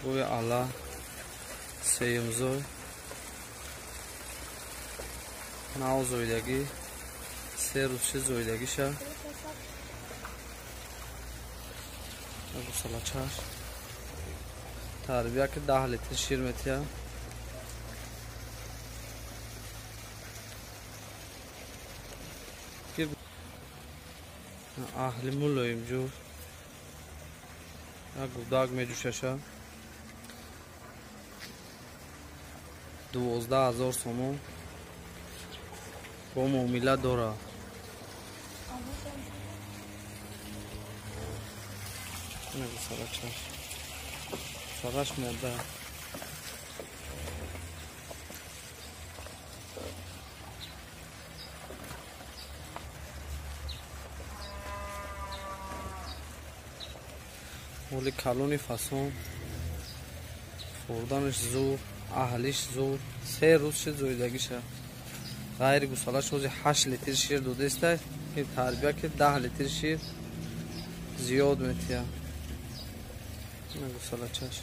Boy ala seyimzoy Navzoydagi Serutchi zoydagi sha Gusalaçar Tarbiya ki 10 litr şir metiya ahli muloyim jo gudag me jushasha 12,000 so'm با معامله داره نگو سرچش سرش ماده ولی کلونی فاسون خوردنش زور اهلیش زور 3 روز شد زویدگیشه غیر گوسالاش روزی 8 لیتر شیر دوده است که تربیه که 10 لیتر شیر زیاد میتیه نه گوسالاچش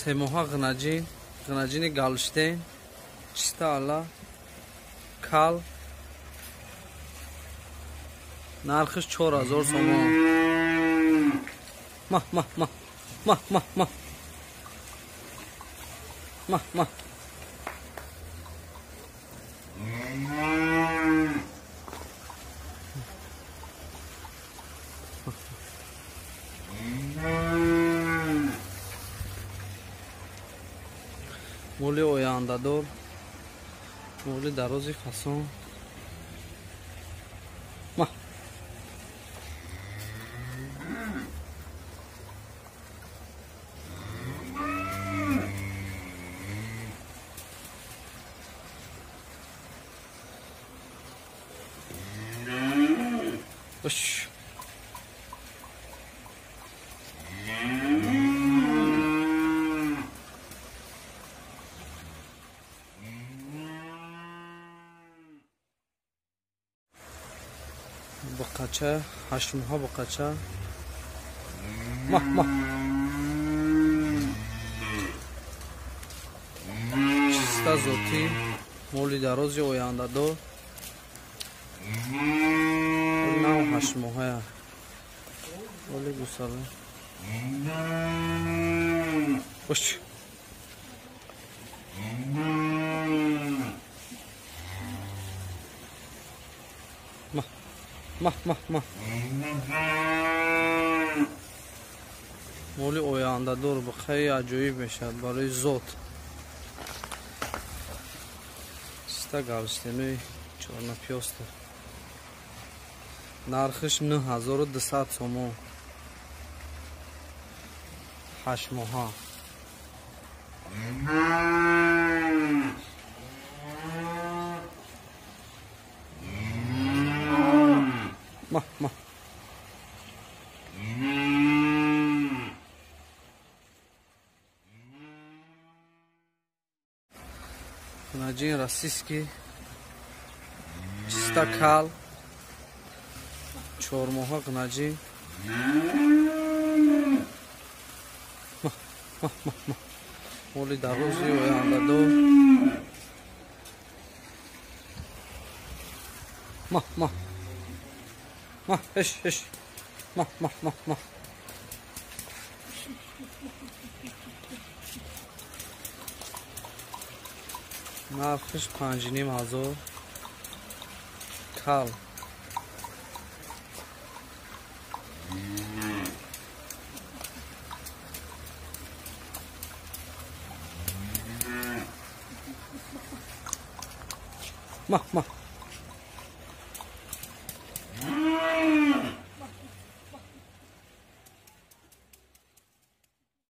Semoha gınacini galıştı. Çista ala kal narxış 4000 so'm. Mah mah mah mah mah mah mah mah مولی آینده دار مولی درازی فسان ما باش بقچه هشمها بقچه ماه ماه چیستا زوتی مولی درازی آینده دار نو هشمها مولی گوساله باش ماه مولی آینده دار بخیلی عجیب میشه برای زود چیستا گالشتینوی چورنا پیاسته نرخش 9200 سوم 8 ماه ماه Gınacın rasiski Çista kal Çormoha gınacın Moli darozi oyanda do Eş Mah نرخش 5,500 کال ماه